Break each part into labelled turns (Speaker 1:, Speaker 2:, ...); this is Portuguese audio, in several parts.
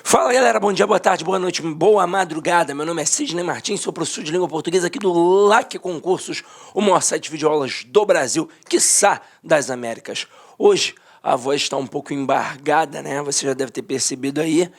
Speaker 1: Fala galera, bom dia, boa tarde, boa noite, boa madrugada. Meu nome é Sidney Martins, sou professor de língua portuguesa aqui do LAC Concursos, o maior site de videoaulas do Brasil, quiçá das Américas. Hoje a voz está um pouco embargada, né? Você já deve ter percebido aí.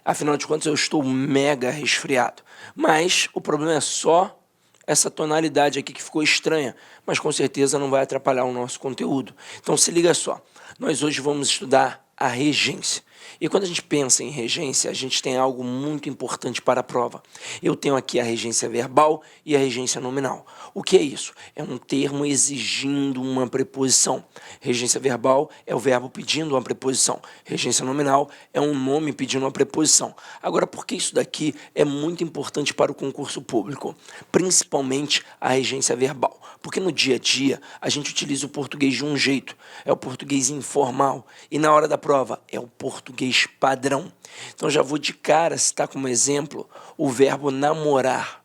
Speaker 1: Afinal de contas, eu estou mega resfriado. Mas o problema é só essa tonalidade aqui que ficou estranha, mas com certeza não vai atrapalhar o nosso conteúdo. Então se liga só, nós hoje vamos estudar a regência. E quando a gente pensa em regência, a gente tem algo muito importante para a prova. Eu tenho aqui a regência verbal e a regência nominal. O que é isso? É um termo exigindo uma preposição. Regência verbal é o verbo pedindo uma preposição. Regência nominal é um nome pedindo uma preposição. Agora, por que isso daqui é muito importante para o concurso público? Principalmente a regência verbal. Porque no dia a dia a gente utiliza o português de um jeito. É o português informal. E na hora da prova é o português padrão. Então já vou de cara citar como exemplo o verbo namorar.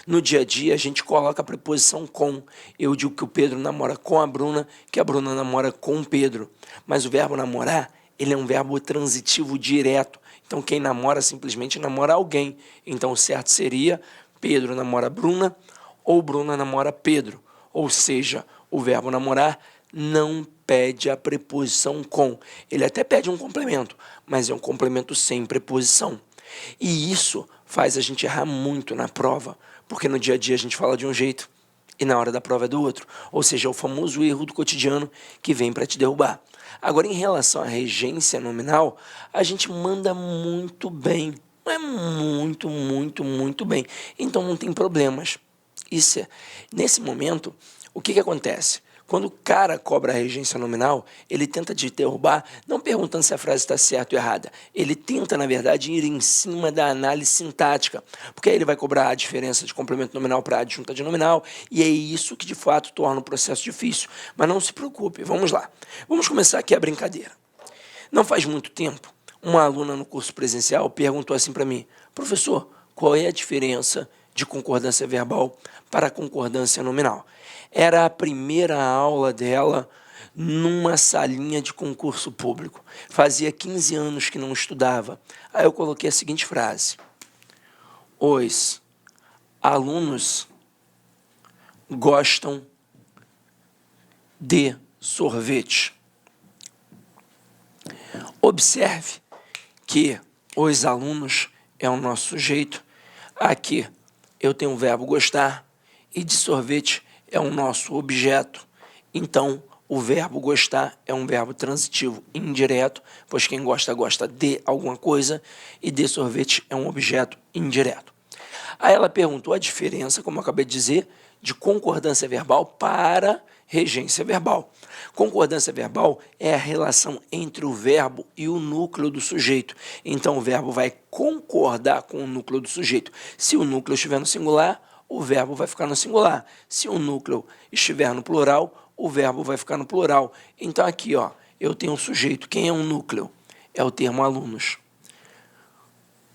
Speaker 1: No dia a dia a gente coloca a preposição com. Eu digo que o Pedro namora com a Bruna, que a Bruna namora com o Pedro. Mas o verbo namorar, ele é um verbo transitivo direto. Então quem namora simplesmente namora alguém. Então o certo seria Pedro namora Bruna ou Bruna namora Pedro. Ou seja, o verbo namorar não pede a preposição com. Ele até pede um complemento, mas é um complemento sem preposição. E isso faz a gente errar muito na prova, porque no dia a dia a gente fala de um jeito e na hora da prova é do outro. Ou seja, é o famoso erro do cotidiano que vem para te derrubar. Agora, em relação à regência nominal, a gente manda muito bem. Não é muito bem. Então não tem problemas. Nesse momento, o que acontece? Quando o cara cobra a regência nominal, ele tenta te derrubar, não perguntando se a frase está certa ou errada. Ele tenta, na verdade, ir em cima da análise sintática, porque aí ele vai cobrar a diferença de complemento nominal para adjunta de nominal, e é isso que, de fato, torna o processo difícil. Mas não se preocupe, vamos lá. Vamos começar aqui a brincadeira. Não faz muito tempo, uma aluna no curso presencial perguntou assim para mim: professor, qual é a diferença de concordância verbal para concordância nominal? Era a primeira aula dela numa salinha de concurso público. Fazia 15 anos que não estudava. Aí eu coloquei a seguinte frase: os alunos gostam de sorvete. Observe que os alunos é o nosso sujeito. Aqui eu tenho o verbo gostar e de sorvete é o nosso objeto. Então, o verbo gostar é um verbo transitivo indireto, pois quem gosta, gosta de alguma coisa, e de sorvete é um objeto indireto. Aí ela perguntou a diferença, como eu acabei de dizer, de concordância verbal para regência verbal. Concordância verbal é a relação entre o verbo e o núcleo do sujeito. Então, o verbo vai concordar com o núcleo do sujeito. Se o núcleo estiver no singular, o verbo vai ficar no singular. Se o núcleo estiver no plural, o verbo vai ficar no plural. Então, aqui, ó, eu tenho um sujeito. Quem é um núcleo? É o termo alunos.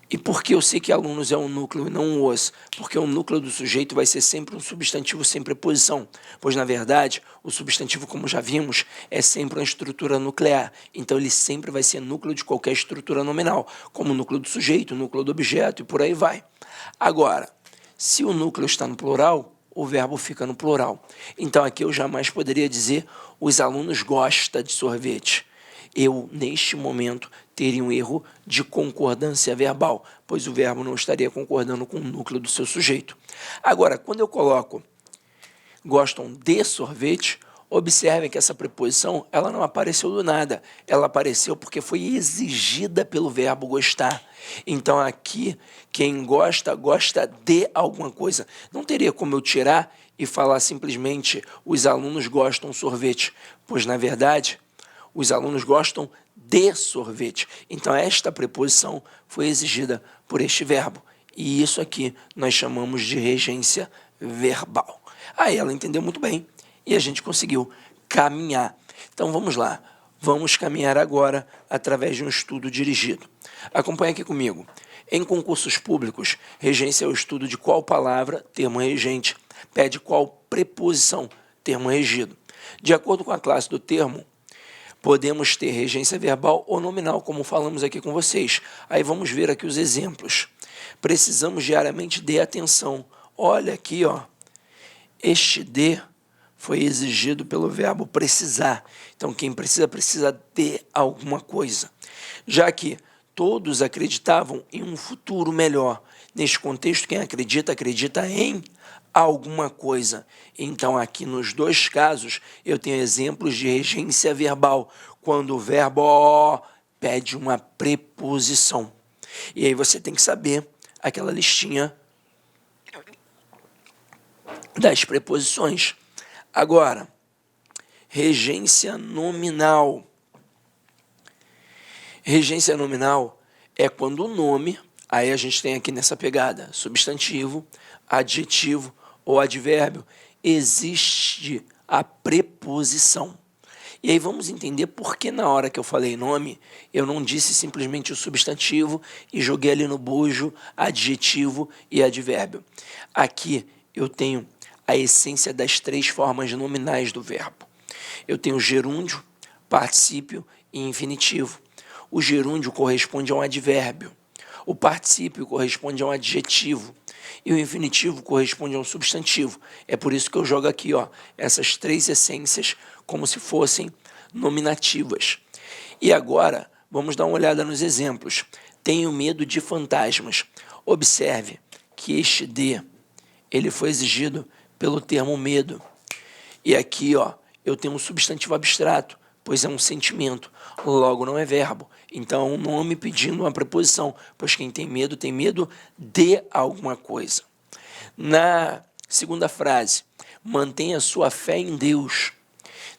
Speaker 1: E por que eu sei que alunos é um núcleo e não um os? Porque o núcleo do sujeito vai ser sempre um substantivo sem preposição, pois, na verdade, o substantivo, como já vimos, é sempre uma estrutura nuclear. Então, ele sempre vai ser núcleo de qualquer estrutura nominal, como o núcleo do sujeito, o núcleo do objeto e por aí vai. Agora, se o núcleo está no plural, o verbo fica no plural. Então, aqui eu jamais poderia dizer os alunos gostam de sorvete. Eu, neste momento, teria um erro de concordância verbal, pois o verbo não estaria concordando com o núcleo do seu sujeito. Agora, quando eu coloco gostam de sorvete, observem que essa preposição ela não apareceu do nada, ela apareceu porque foi exigida pelo verbo gostar. Então aqui, quem gosta, gosta de alguma coisa. Não teria como eu tirar e falar simplesmente os alunos gostam sorvete, pois na verdade os alunos gostam de sorvete. Então esta preposição foi exigida por este verbo. E isso aqui nós chamamos de regência verbal. Aí ela entendeu muito bem e a gente conseguiu caminhar. Então vamos lá, vamos caminhar agora através de um estudo dirigido. Acompanhe aqui comigo. Em concursos públicos, regência é o estudo de qual palavra, termo regente, pede qual preposição, termo regido. De acordo com a classe do termo, podemos ter regência verbal ou nominal, como falamos aqui com vocês. Aí vamos ver aqui os exemplos. Precisamos diariamente de atenção. Olha aqui, ó. Este de foi exigido pelo verbo precisar. Então, quem precisa de alguma coisa. Já que todos acreditavam em um futuro melhor. Neste contexto, quem acredita, acredita em alguma coisa. Então, aqui nos dois casos, eu tenho exemplos de regência verbal, quando o verbo pede uma preposição. E aí você tem que saber aquela listinha das preposições. Agora, regência nominal. Regência nominal é quando o nome, aí a gente tem aqui nessa pegada, substantivo, adjetivo ou advérbio, existe a preposição. E aí vamos entender por que na hora que eu falei nome, eu não disse simplesmente o substantivo e joguei ali no bojo adjetivo e advérbio. Aqui eu tenho a essência das três formas nominais do verbo. Eu tenho gerúndio, particípio e infinitivo. O gerúndio corresponde a um advérbio. O particípio corresponde a um adjetivo. E o infinitivo corresponde a um substantivo. É por isso que eu jogo aqui, ó, essas três essências como se fossem nominativas. E agora, vamos dar uma olhada nos exemplos. Tenho medo de fantasmas. Observe que este de, ele foi exigido pelo termo medo. E aqui, ó, eu tenho um substantivo abstrato, pois é um sentimento, logo não é verbo. Então, é um nome pedindo uma preposição, pois quem tem medo de alguma coisa. Na segunda frase, mantenha sua fé em Deus.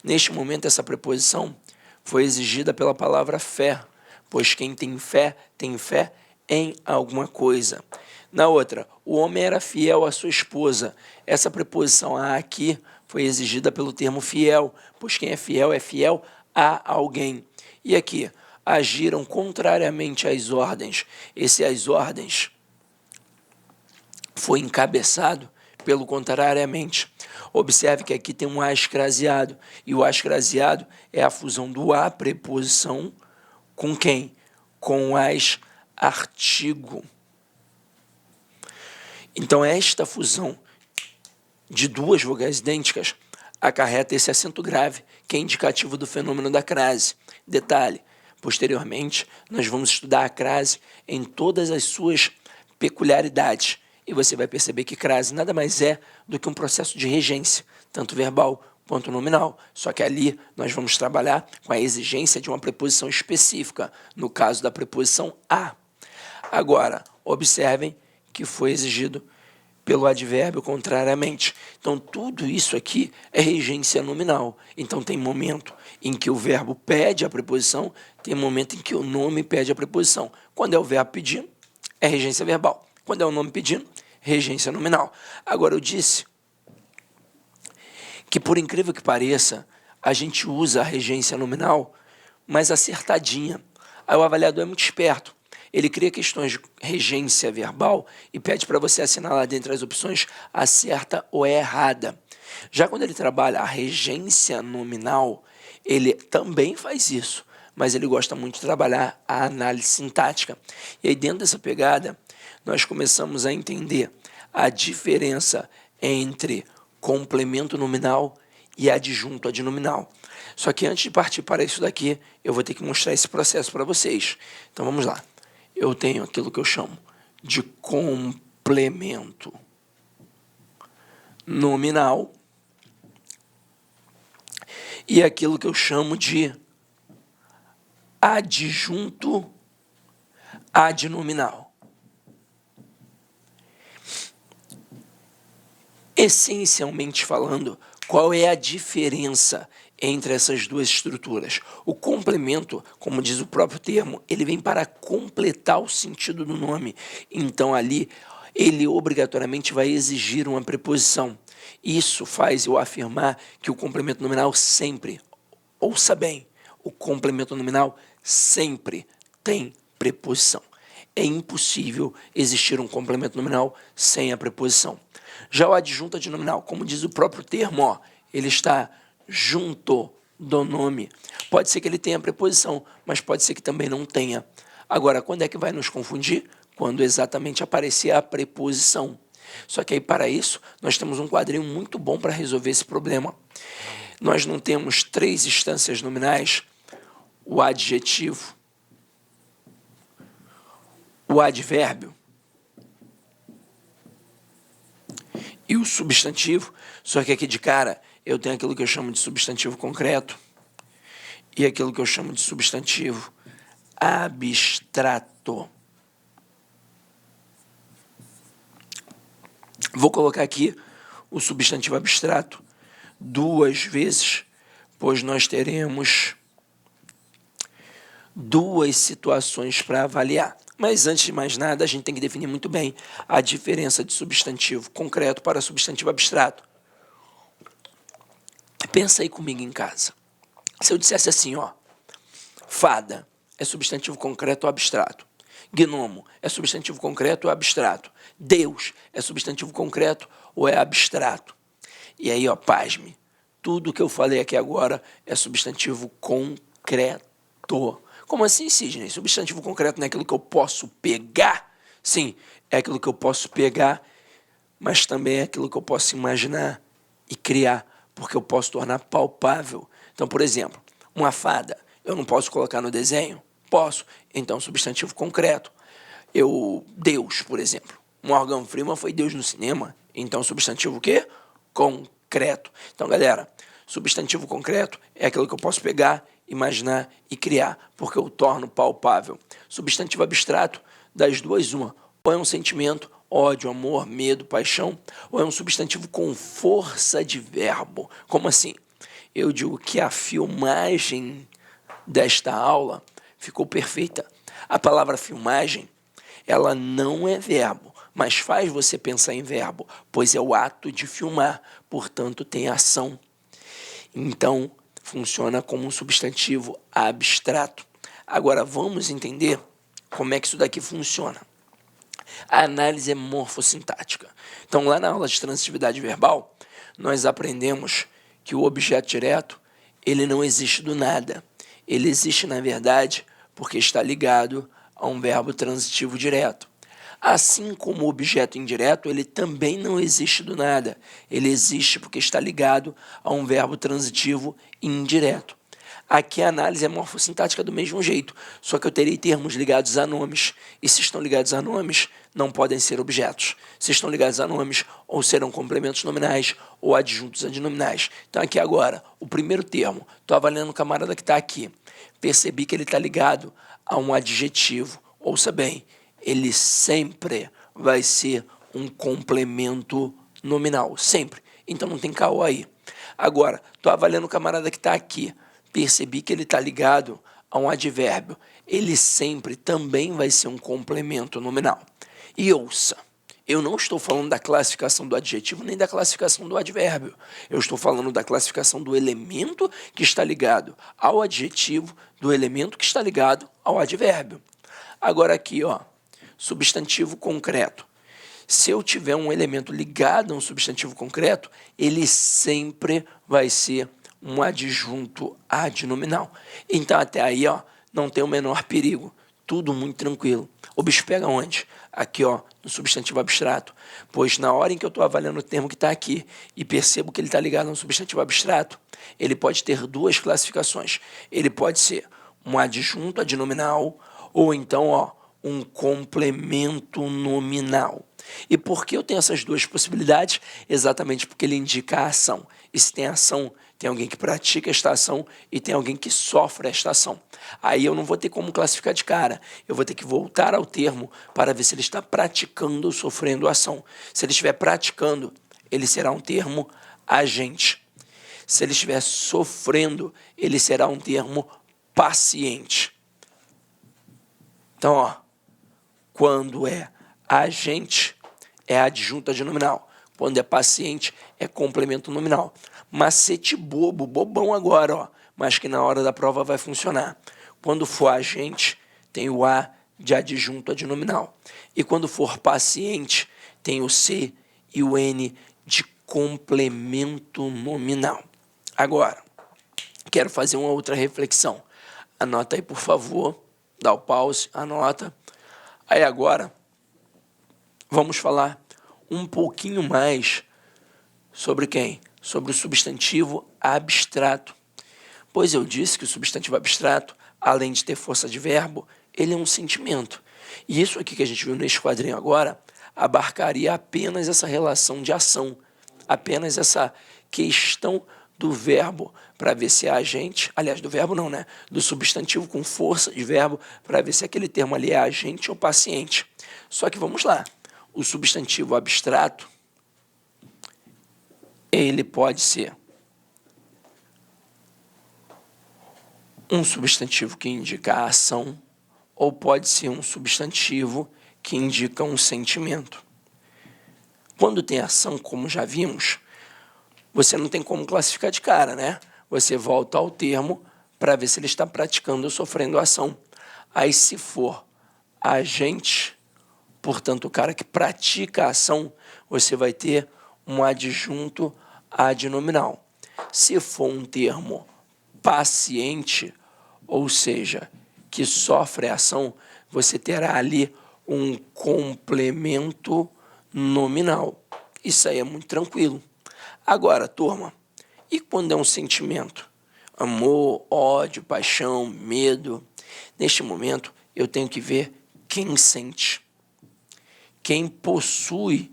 Speaker 1: Neste momento, essa preposição foi exigida pela palavra fé, pois quem tem fé em alguma coisa. Na outra, o homem era fiel à sua esposa. Essa preposição a aqui foi exigida pelo termo fiel, pois quem é fiel a alguém. E aqui, agiram contrariamente às ordens. Esse às ordens foi encabeçado pelo contrariamente. Observe que aqui tem um a escraseado, e o a escraseado é a fusão do a preposição com quem? Com as artigo. Então, esta fusão de duas vogais idênticas acarreta esse acento grave, que é indicativo do fenômeno da crase. Detalhe, posteriormente, nós vamos estudar a crase em todas as suas peculiaridades, e você vai perceber que crase nada mais é do que um processo de regência, tanto verbal quanto nominal, só que ali nós vamos trabalhar com a exigência de uma preposição específica, no caso da preposição a. Agora, observem que foi exigido pelo advérbio contrariamente. Então, tudo isso aqui é regência nominal. Então, tem momento em que o verbo pede a preposição, tem momento em que o nome pede a preposição. Quando é o verbo pedindo, é regência verbal. Quando é o nome pedindo, regência nominal. Agora, eu disse que, por incrível que pareça, a gente usa a regência nominal, mas acertadinha. Aí o avaliador é muito esperto. Ele cria questões de regência verbal e pede para você assinalar dentre as opções a certa ou a errada. Já quando ele trabalha a regência nominal, ele também faz isso, mas ele gosta muito de trabalhar a análise sintática. E aí, dentro dessa pegada, nós começamos a entender a diferença entre complemento nominal e adjunto adnominal. Só que antes de partir para isso daqui, eu vou ter que mostrar esse processo para vocês. Então, vamos lá. Eu tenho aquilo que eu chamo de complemento nominal e aquilo que eu chamo de adjunto adnominal. Essencialmente falando, qual é a diferença entre essas duas estruturas? O complemento, como diz o próprio termo, ele vem para completar o sentido do nome. Então, ali, ele obrigatoriamente vai exigir uma preposição. Isso faz eu afirmar que o complemento nominal sempre, ouça bem, o complemento nominal sempre tem preposição. É impossível existir um complemento nominal sem a preposição. Já o adjunto adnominal, como diz o próprio termo, ó, ele está junto do nome. Pode ser que ele tenha preposição, mas pode ser que também não tenha. Agora, quando é que vai nos confundir? Quando exatamente aparecer a preposição. Só que aí, para isso, nós temos um quadrinho muito bom para resolver esse problema. Nós não temos 3 instâncias nominais, o adjetivo, o advérbio e o substantivo, só que aqui de cara eu tenho aquilo que eu chamo de substantivo concreto e aquilo que eu chamo de substantivo abstrato. Vou colocar aqui o substantivo abstrato 2 vezes, pois nós teremos 2 situações para avaliar. Mas antes de mais nada, a gente tem que definir muito bem a diferença de substantivo concreto para substantivo abstrato. Pensa aí comigo em casa. Se eu dissesse assim, ó, fada é substantivo concreto ou abstrato? Gnomo é substantivo concreto ou abstrato? Deus é substantivo concreto ou é abstrato? E aí, ó, pasme, tudo que eu falei aqui agora é substantivo concreto. Como assim, Sidney? Substantivo concreto não é aquilo que eu posso pegar? Sim, é aquilo que eu posso pegar, mas também é aquilo que eu posso imaginar e criar, porque eu posso tornar palpável. Então, por exemplo, uma fada, eu não posso colocar no desenho? Posso. Então, substantivo concreto. Deus, por exemplo. Morgan Freeman foi Deus no cinema. Então, substantivo o quê? Concreto. Então, galera, substantivo concreto é aquilo que eu posso pegar, imaginar e criar, porque eu torno palpável. Substantivo abstrato, das duas, uma. Ou é um sentimento, ódio, amor, medo, paixão, ou é um substantivo com força de verbo. Como assim? Eu digo que a filmagem desta aula ficou perfeita. A palavra filmagem, ela não é verbo, mas faz você pensar em verbo, pois é o ato de filmar, portanto tem ação. Então, funciona como um substantivo abstrato. Agora, vamos entender como é que isso daqui funciona. A análise é morfossintática. Então, lá na aula de transitividade verbal, nós aprendemos que o objeto direto, ele não existe do nada. Ele existe, na verdade, porque está ligado a um verbo transitivo direto. Assim como o objeto indireto, ele também não existe do nada. Ele existe porque está ligado a um verbo transitivo indireto. Aqui a análise é morfossintática do mesmo jeito, só que eu terei termos ligados a nomes, e se estão ligados a nomes, não podem ser objetos. Se estão ligados a nomes, ou serão complementos nominais, ou adjuntos adnominais. Então aqui agora, o primeiro termo, estou avaliando o camarada que está aqui, percebi que ele está ligado a um adjetivo. Ouça bem, ele sempre vai ser um complemento nominal, sempre. Então não tem caô aí. Agora, estou avaliando o camarada que está aqui, percebi que ele está ligado a um advérbio. Ele sempre também vai ser um complemento nominal. E ouça, eu não estou falando da classificação do adjetivo nem da classificação do advérbio. Eu estou falando da classificação do elemento que está ligado ao adjetivo, do elemento que está ligado ao advérbio. Agora aqui, ó, substantivo concreto. Se eu tiver um elemento ligado a um substantivo concreto, ele sempre vai ser um adjunto adnominal. Então, até aí, ó, não tem o menor perigo. Tudo muito tranquilo. O bicho pega onde? Aqui, ó, no substantivo abstrato. Pois na hora em que eu estou avaliando o termo que está aqui e percebo que ele está ligado a um substantivo abstrato, ele pode ter 2 classificações. Ele pode ser um adjunto adnominal ou então, ó, um complemento nominal. E por que eu tenho essas 2 possibilidades? Exatamente porque ele indica a ação. E se tem ação, tem alguém que pratica esta ação e tem alguém que sofre esta ação. Aí eu não vou ter como classificar de cara. Eu vou ter que voltar ao termo para ver se ele está praticando ou sofrendo a ação. Se ele estiver praticando, ele será um termo agente. Se ele estiver sofrendo, ele será um termo paciente. Então, ó, quando é agente, é adjunto adnominal. Quando é paciente, é complemento nominal. Macete bobo, bobão agora, ó, mas que na hora da prova vai funcionar. Quando for agente, tem o A de adjunto adnominal. E quando for paciente, tem o C e o N de complemento nominal. Agora, quero fazer uma outra reflexão. Anota aí, por favor, dá o pause, anota. Aí agora, vamos falar um pouquinho mais sobre quem? Sobre o substantivo abstrato. Pois eu disse que o substantivo abstrato, além de ter força de verbo, ele é um sentimento. E isso aqui que a gente viu nesse quadrinho agora, abarcaria apenas essa relação de ação, apenas essa questão do verbo, para ver se é agente, aliás, do verbo não, né? Do substantivo com força de verbo, para ver se aquele termo ali é agente ou paciente. Só que vamos lá, o substantivo abstrato, ele pode ser um substantivo que indica a ação, ou pode ser um substantivo que indica um sentimento. Quando tem ação, como já vimos, você não tem como classificar de cara, né? Você volta ao termo para ver se ele está praticando ou sofrendo ação. Aí, se for agente, portanto, o cara que pratica a ação, você vai ter um adjunto adnominal. Se for um termo paciente, ou seja, que sofre a ação, você terá ali um complemento nominal. Isso aí é muito tranquilo. Agora, turma, e quando é um sentimento? Amor, ódio, paixão, medo. Neste momento, eu tenho que ver quem sente, quem possui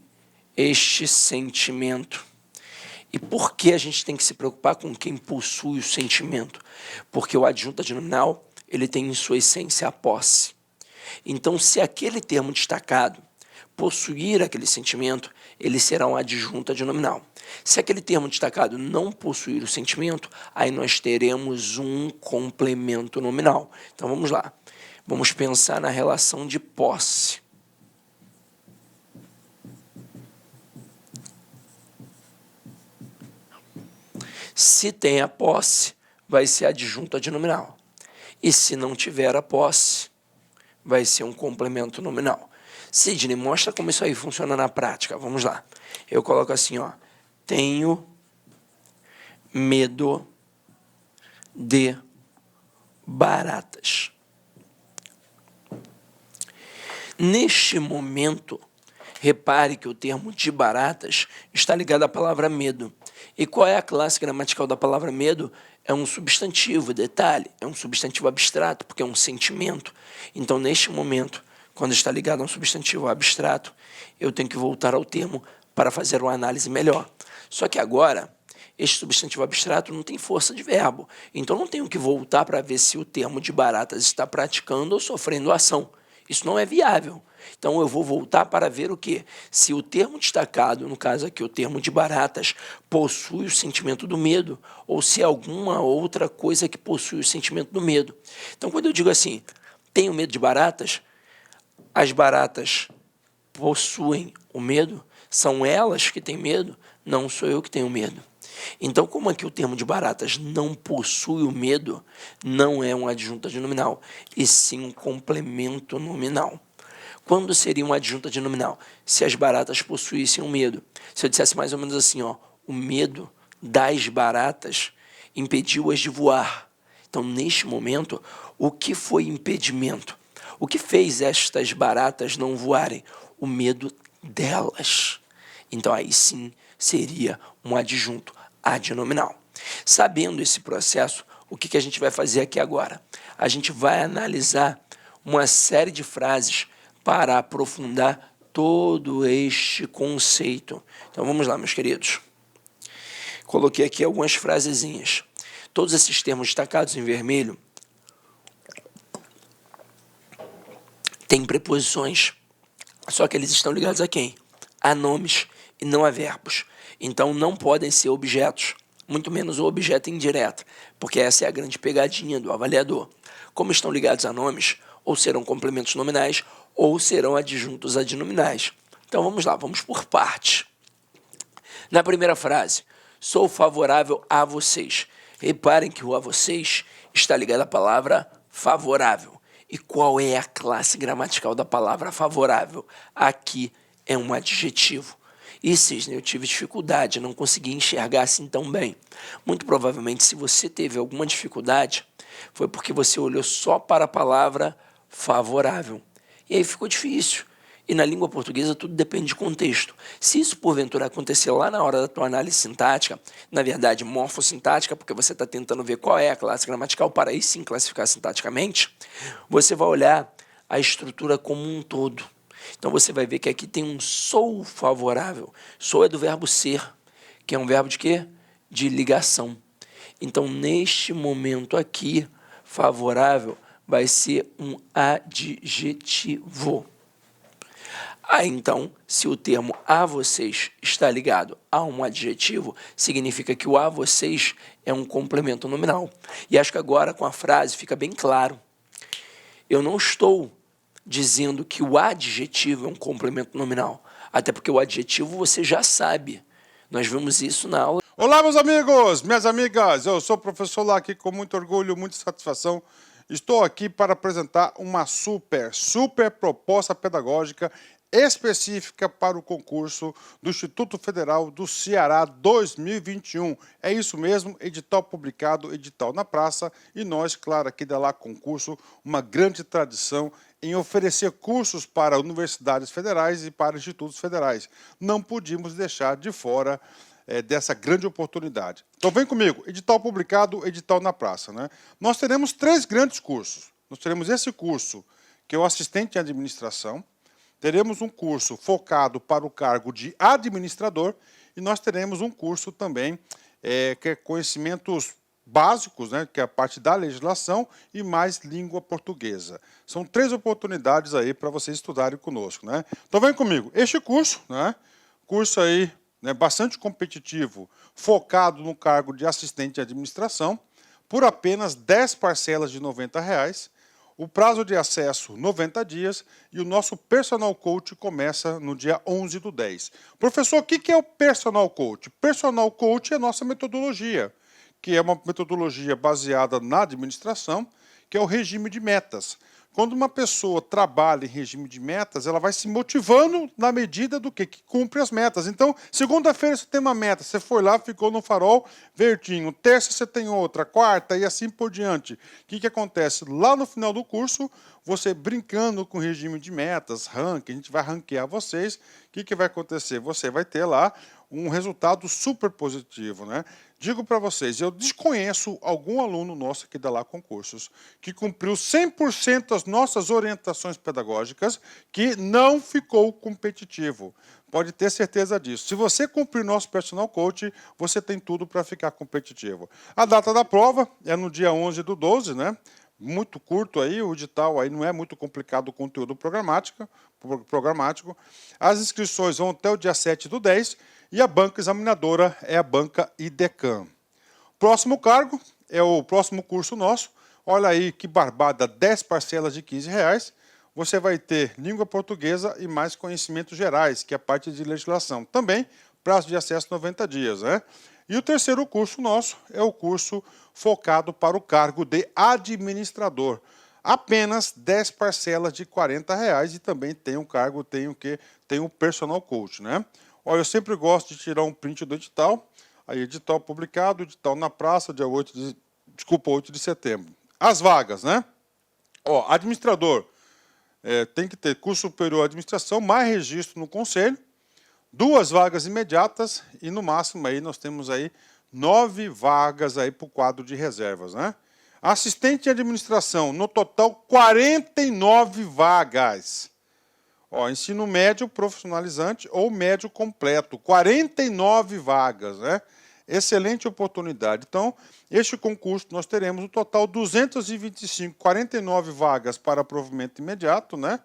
Speaker 1: este sentimento. E por que a gente tem que se preocupar com quem possui o sentimento? Porque o adjunto adnominal, ele tem em sua essência a posse. Então, se aquele termo destacado possuir aquele sentimento, ele será um adjunto adnominal. Se aquele termo destacado não possuir o sentimento, aí nós teremos um complemento nominal. Então, vamos lá. Vamos pensar na relação de posse. Se tem a posse, vai ser adjunto adnominal. E se não tiver a posse, vai ser um complemento nominal. Sidney, mostra como isso aí funciona na prática. Vamos lá. Eu coloco assim, ó. Tenho medo de baratas. Neste momento, repare que o termo de baratas está ligado à palavra medo. E qual é a classe gramatical da palavra medo? É um substantivo, detalhe, é um substantivo abstrato, porque é um sentimento. Então, neste momento, quando está ligado a um substantivo abstrato, eu tenho que voltar ao termo para fazer uma análise melhor. Só que agora, este substantivo abstrato não tem força de verbo. Então, não tenho que voltar para ver se o termo de baratas está praticando ou sofrendo ação. Isso não é viável. Então, eu vou voltar para ver o quê? Se o termo destacado, no caso aqui o termo de baratas, possui o sentimento do medo, ou se é alguma outra coisa que possui o sentimento do medo. Então, quando eu digo assim, tenho medo de baratas, as baratas possuem o medo? São elas que têm medo? Não sou eu que tenho medo. Então, como aqui o termo de baratas não possui o medo, não é um adjunto adnominal, e sim um complemento nominal. Quando seria um adjunto adnominal? Se as baratas possuíssem o medo. Se eu dissesse mais ou menos assim, ó, o medo das baratas impediu-as de voar. Então, neste momento, o que foi impedimento? O que fez estas baratas não voarem? O medo delas. Então, aí sim seria um adjunto adnominal. Sabendo esse processo, o que a gente vai fazer aqui agora? A gente vai analisar uma série de frases para aprofundar todo este conceito. Então, vamos lá, meus queridos. Coloquei aqui algumas frasezinhas. Todos esses termos destacados em vermelho têm preposições, só que eles estão ligados a quem? A nomes e não a verbos. Então, não podem ser objetos, muito menos o objeto indireto, porque essa é a grande pegadinha do avaliador. Como estão ligados a nomes, ou serão complementos nominais, ou serão adjuntos adnominais. Então, vamos lá, vamos por partes. Na primeira frase, sou favorável a vocês. Reparem que o a vocês está ligado à palavra favorável. E qual é a classe gramatical da palavra favorável? Aqui é um adjetivo. E, Cisne, eu tive dificuldade, não consegui enxergar assim tão bem. Muito provavelmente, se você teve alguma dificuldade, foi porque você olhou só para a palavra favorável. E aí ficou difícil. E na língua portuguesa tudo depende de contexto. Se isso porventura acontecer lá na hora da tua análise sintática, na verdade morfossintática, porque você está tentando ver qual é a classe gramatical para aí sim classificar sintaticamente, você vai olhar a estrutura como um todo. Então você vai ver que aqui tem um sou favorável. Sou é do verbo ser, que é um verbo de quê? De ligação. Então, neste momento aqui, favorável vai ser um adjetivo. Aí, então, se o termo a vocês está ligado a um adjetivo, significa que o a vocês é um complemento nominal. E acho que agora, com a frase, fica bem claro. Eu não estou dizendo que o adjetivo é um complemento nominal, até porque o adjetivo você já sabe. Nós vimos isso na aula.
Speaker 2: Olá, meus amigos, minhas amigas. Eu sou o professor Lac, com muito orgulho, muita satisfação. Estou aqui para apresentar uma super proposta pedagógica específica para o concurso do Instituto Federal do Ceará 2021. É isso mesmo, edital publicado, edital na praça, e nós, claro, aqui da Lac Concurso, uma grande tradição em oferecer cursos para universidades federais e para institutos federais. Não podíamos deixar de fora dessa grande oportunidade. Então vem comigo, edital publicado, edital na praça, né? Nós teremos 3 grandes cursos. Nós teremos esse curso, que é o assistente em administração, teremos um curso focado para o cargo de administrador, e nós teremos um curso também que é conhecimentos básicos, né, que é a parte da legislação, e mais língua portuguesa. São 3 oportunidades aí para vocês estudarem conosco, né? Então vem comigo. Este curso, né, curso aí, né, bastante competitivo, focado no cargo de assistente de administração, por apenas 10 parcelas de R$ 90. O prazo de acesso, 90 dias, e o nosso Personal Coach começa no dia 11/10. Professor, o que é o Personal Coach? Personal Coach é a nossa metodologia, que é uma metodologia baseada na administração, que é o regime de metas. Quando uma pessoa trabalha em regime de metas, ela vai se motivando na medida do que cumpre as metas. Então, segunda-feira você tem uma meta, você foi lá, ficou no farol verdinho. Terça você tem outra, quarta e assim por diante. O que acontece? Lá no final do curso, você brincando com o regime de metas, ranking, a gente vai ranquear vocês. O que vai acontecer? Você vai ter lá um resultado super positivo, né? Digo para vocês, eu desconheço algum aluno nosso aqui da Lac Concursos que cumpriu 100% as nossas orientações pedagógicas que não ficou competitivo. Pode ter certeza disso. Se você cumprir nosso Personal Coach, você tem tudo para ficar competitivo. A data da prova é no dia 11/12, né? Muito curto aí, o edital aí não é muito complicado o conteúdo programático. As inscrições vão até o dia 7/10 e a banca examinadora é a banca IDECAM. Próximo cargo é o próximo curso nosso. Olha aí que barbada, 10 parcelas de R$ 15. Você vai ter língua portuguesa e mais conhecimentos gerais, que é a parte de legislação. Também prazo de acesso 90 dias, né? E o terceiro curso nosso é o curso focado para o cargo de administrador. Apenas 10 parcelas de R$ 40 e também tem um cargo, tem o Personal Coach, né? Olha, eu sempre gosto de tirar um print do edital. Aí, edital publicado, edital na praça, dia 8 de setembro. As vagas, né? Ó, administrador tem que ter curso superior à administração, mais registro no conselho, 2 vagas imediatas e no máximo aí nós temos aí 9 vagas aí para o quadro de reservas, né? Assistente em administração, no total 49 vagas. Ó, ensino médio profissionalizante ou médio completo, 49 vagas, né? Excelente oportunidade. Então, este concurso nós teremos no total 225, 49 vagas para provimento imediato, né?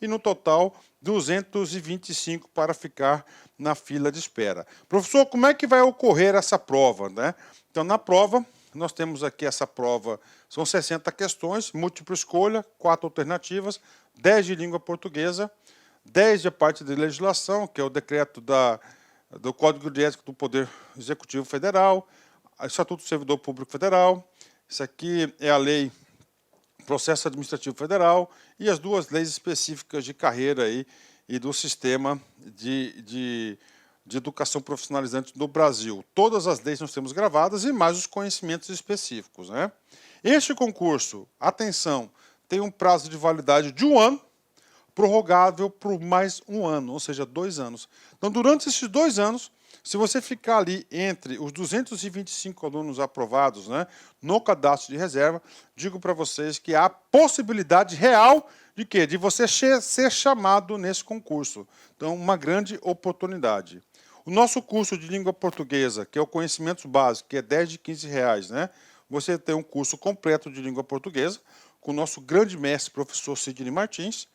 Speaker 2: E no total 225 para ficar na fila de espera. Professor, como é que vai ocorrer essa prova, né? Então, na prova, nós temos aqui essa prova, são 60 questões, múltipla escolha, 4 alternativas, 10 de língua portuguesa, 10 de parte de legislação, que é o decreto do Código de Ética do Poder Executivo Federal, o Estatuto do Servidor Público Federal, isso aqui é a lei Processo Administrativo Federal e as 2 leis específicas de carreira aí, e do sistema de educação profissionalizante do Brasil. Todas as leis nós temos gravadas e mais os conhecimentos específicos, né? Este concurso, atenção, tem um prazo de validade de 1 ano, prorrogável por mais 1 ano, ou seja, 2 anos. Então, durante esses 2 anos, se você ficar ali entre os 225 alunos aprovados, né, no cadastro de reserva, digo para vocês que há possibilidade real de quê? De você ser chamado nesse concurso. Então, uma grande oportunidade. O nosso curso de língua portuguesa, que é o Conhecimentos Básicos, que é 10 de 15 reais, né? Você tem um curso completo de língua portuguesa, com o nosso grande mestre, professor Sidney Martins.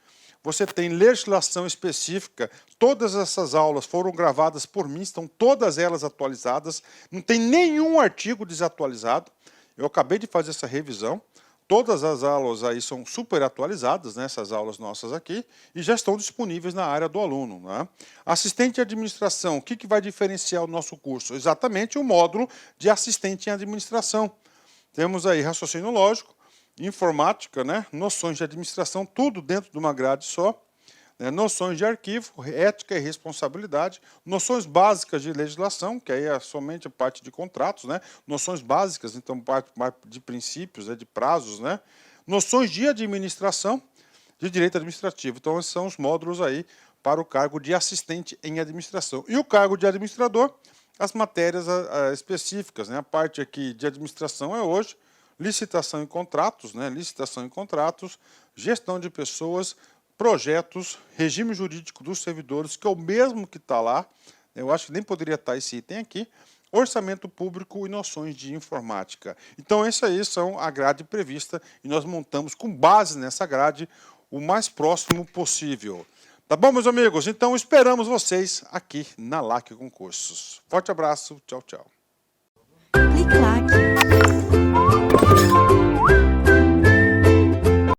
Speaker 2: Você tem legislação específica, todas essas aulas foram gravadas por mim, estão todas elas atualizadas, não tem nenhum artigo desatualizado. Eu acabei de fazer essa revisão, todas as aulas aí são super atualizadas, né, essas aulas nossas aqui, e já estão disponíveis na área do aluno, né? Assistente de administração, o que vai diferenciar o nosso curso? Exatamente o módulo de assistente em administração. Temos aí raciocínio lógico, informática, né? Noções de administração, tudo dentro de uma grade só, né? Noções de arquivo, ética e responsabilidade, noções básicas de legislação, que aí é somente a parte de contratos, né? Noções básicas, então parte de princípios, de prazos, né? Noções de administração, de direito administrativo. Então esses são os módulos aí para o cargo de assistente em administração. E o cargo de administrador, as matérias específicas, né? A parte aqui de administração é hoje licitação e contratos, né? Licitação e contratos, gestão de pessoas, projetos, regime jurídico dos servidores, que é o mesmo que está lá, eu acho que nem poderia estar esse item aqui, orçamento público e noções de informática. Então, essa aí são a grade prevista e nós montamos com base nessa grade o mais próximo possível. Tá bom, meus amigos? Então, esperamos vocês aqui na LAC Concursos. Forte abraço, tchau, tchau.
Speaker 3: Clique lá